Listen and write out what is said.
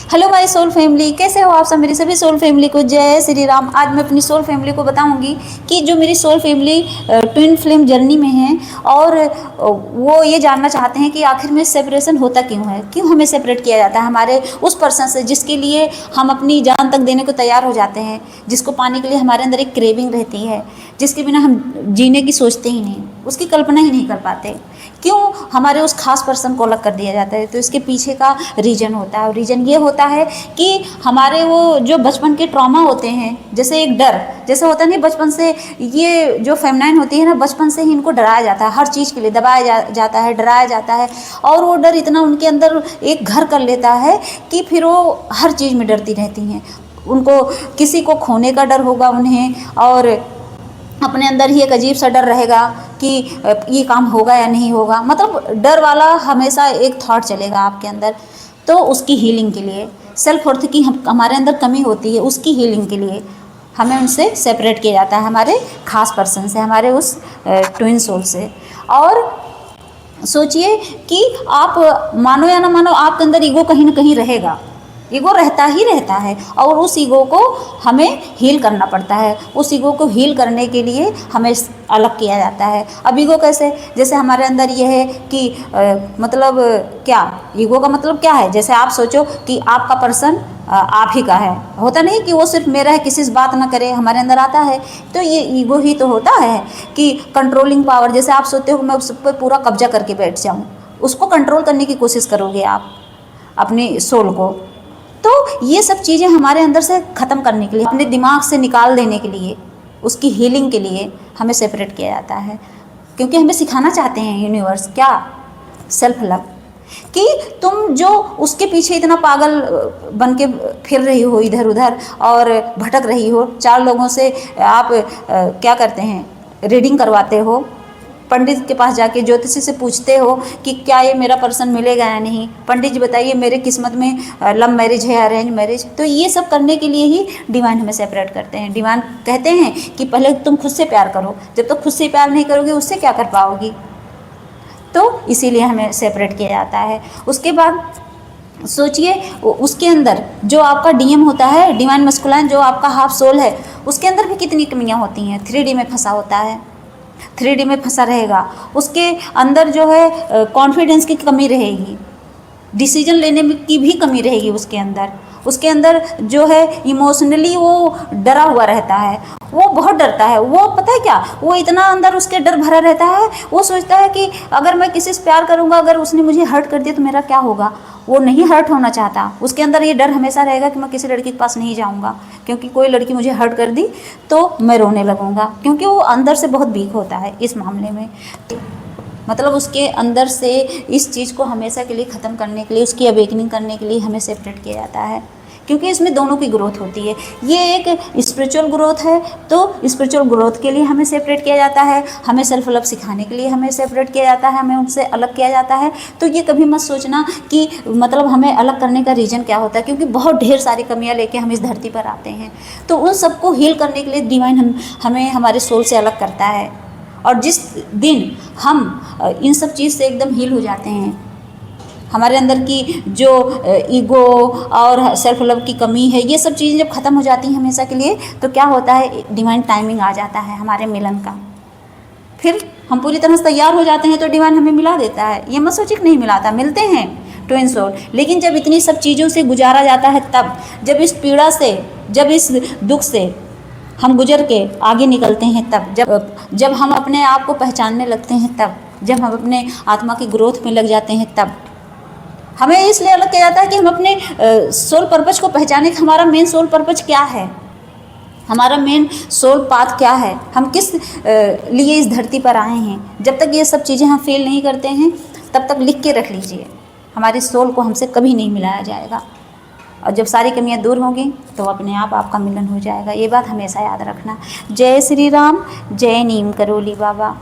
Hello my soul family, कैसे हो आप सब? मेरी सभी सोल फैमिली को जय श्री राम। आज मैं अपनी सोल फैमिली को बताऊंगी कि जो मेरी soul family twin flame journey में है और वो ये जानना चाहते हैं कि आखिर में सेपरेशन होता क्यों है, क्यों हमें सेपरेट किया जाता है हमारे उस पर्सन से जिसके लिए हम अपनी जान तक देने को तैयार हो जाते हैं, जिसको पाने के लिए हमारे अंदर एक क्रेविंग रहती है, जिसके बिना हम जीने की सोचते ही नहीं, उसकी कल्पना ही नहीं कर पाते। क्यों हमारे उस खास पर्सन को अलग कर दिया जाता है? तो इसके पीछे का रीज़न होता है, और रीज़न ये होता है कि हमारे वो जो बचपन के ट्रॉमा होते हैं, जैसे एक डर जैसे होता नहीं, बचपन से ये जो फेमिनाइन होती है ना, बचपन से ही इनको डराया जाता है, हर चीज़ के लिए दबाया जाता है, डराया जाता है, और वो डर इतना उनके अंदर एक घर कर लेता है कि फिर वो हर चीज़ में डरती रहती हैं। उनको किसी को खोने का डर होगा उन्हें, और अपने अंदर ही एक अजीब सा डर रहेगा कि ये काम होगा या नहीं होगा, मतलब डर वाला हमेशा एक थॉट चलेगा आपके अंदर। तो उसकी हीलिंग के लिए, सेल्फ वर्थ की हमारे अंदर कमी होती है, उसकी हीलिंग के लिए हमें उनसे सेपरेट किया जाता है, हमारे खास पर्सन से, हमारे उस ट्विन सोल से। और सोचिए कि आप मानो या ना मानो, आपके अंदर ईगो कहीं ना कहीं रहेगा, ईगो रहता ही रहता है, और उस ईगो को हमें हील करना पड़ता है। उस ईगो को हील करने के लिए हमें अलग किया जाता है। अब ईगो कैसे? जैसे हमारे अंदर ये है कि मतलब क्या ईगो का मतलब क्या है? जैसे आप सोचो कि आपका पर्सन आप ही का है, होता नहीं कि वो सिर्फ मेरा है, किसी से बात ना करे, हमारे अंदर आता है। तो ये ईगो ही तो होता है कि कंट्रोलिंग पावर। जैसे आप सोचते हो मैं उस पर पूरा कब्जा करके बैठ जाऊँ, उसको कंट्रोल करने की कोशिश करोगे आप अपनी सोल को। तो ये सब चीज़ें हमारे अंदर से ख़त्म करने के लिए, अपने दिमाग से निकाल देने के लिए, उसकी हीलिंग के लिए हमें सेपरेट किया जाता है। क्योंकि हमें सिखाना चाहते हैं यूनिवर्स क्या? Self love. कि तुम जो उसके पीछे इतना पागल बन के फिर रही हो इधर उधर और भटक रही हो, 4 लोगों से आप क्या करते हैं, रीडिंग करवाते हो, पंडित के पास जाके ज्योतिषी से पूछते हो कि क्या ये मेरा पर्सन मिलेगा या नहीं, पंडित जी बताइए मेरे किस्मत में लव मैरिज है या अरेंज मैरिज। तो ये सब करने के लिए ही डिवाइन हमें सेपरेट करते हैं। डिवाइन कहते हैं कि पहले तुम खुद से प्यार करो, जब तक खुद से प्यार नहीं करोगे उससे क्या कर पाओगी? तो इसीलिए हमें सेपरेट किया जाता है। उसके बाद सोचिए उसके अंदर जो आपका डीएम होता है, डिवाइन मस्कुलाइन, जो आपका हाफ सोल है, उसके अंदर भी कितनी कमियाँ होती हैं। 3D में फंसा होता है, 3D में फंसा रहेगा, उसके अंदर जो है कॉन्फिडेंस की कमी रहेगी, डिसीजन लेने की भी कमी रहेगी उसके अंदर जो है इमोशनली वो डरा हुआ रहता है, वो बहुत डरता है। वो पता है क्या, वो इतना अंदर उसके डर भरा रहता है, वो सोचता है कि अगर मैं किसी से प्यार करूँगा, अगर उसने मुझे हर्ट कर दिया तो मेरा क्या होगा। वो नहीं हर्ट होना चाहता, उसके अंदर ये डर हमेशा रहेगा कि मैं किसी लड़की के पास नहीं जाऊँगा, क्योंकि कोई लड़की मुझे हर्ट कर दी तो मैं रोने लगूँगा, क्योंकि वो अंदर से बहुत वीक होता है इस मामले में। मतलब उसके अंदर से इस चीज़ को हमेशा के लिए ख़त्म करने के लिए, उसकी अवेकनिंग करने के लिए हमें सेपरेट किया जाता है, क्योंकि इसमें दोनों की ग्रोथ होती है। ये एक स्पिरिचुअल ग्रोथ है, तो स्पिरिचुअल ग्रोथ के लिए हमें सेपरेट किया जाता है, हमें सेल्फ लव सिखाने के लिए हमें सेपरेट किया जाता है, हमें उनसे अलग किया जाता है। तो ये कभी मत सोचना कि मतलब हमें अलग करने का रीज़न क्या होता है, क्योंकि बहुत ढेर सारी कमियाँ लेके हम इस धरती पर आते हैं। तो उन सबको हील करने के लिए डिवाइन हमें हमारे सोल से अलग करता है। और जिस दिन हम इन सब चीज़ से एकदम हील हो जाते हैं, हमारे अंदर की जो ईगो और सेल्फ लव की कमी है, ये सब चीज़ें जब ख़त्म हो जाती हैं हमेशा के लिए, तो क्या होता है, डिवाइन टाइमिंग आ जाता है हमारे मिलन का। फिर हम पूरी तरह से तैयार हो जाते हैं तो डिवाइन हमें मिला देता है। ये मत सोचिए कि नहीं मिलाता, मिलते हैं ट्विन सोल। लेकिन जब इतनी सब चीज़ों से गुजारा जाता है, तब जब इस पीड़ा से, जब इस दुख से हम गुजर के आगे निकलते हैं, तब जब हम अपने आप को पहचानने लगते हैं, तब जब हम अपने आत्मा की ग्रोथ में लग जाते हैं, तब हमें इसलिए अलग किया जाता है कि हम अपने सोल पर्पज को पहचाने कि हमारा मेन सोल पर्पज क्या है, हमारा मेन सोल पाथ क्या है, हम किस लिए इस धरती पर आए हैं। जब तक ये सब चीज़ें हम फील नहीं करते हैं, तब तक लिख के रख लीजिए, हमारी सोल को हमसे कभी नहीं मिलाया जाएगा। और जब सारी कमियां दूर होंगी तो अपने आप आपका मिलन हो जाएगा। ये बात हमेशा याद रखना। जय श्री राम, जय नीम करोली बाबा।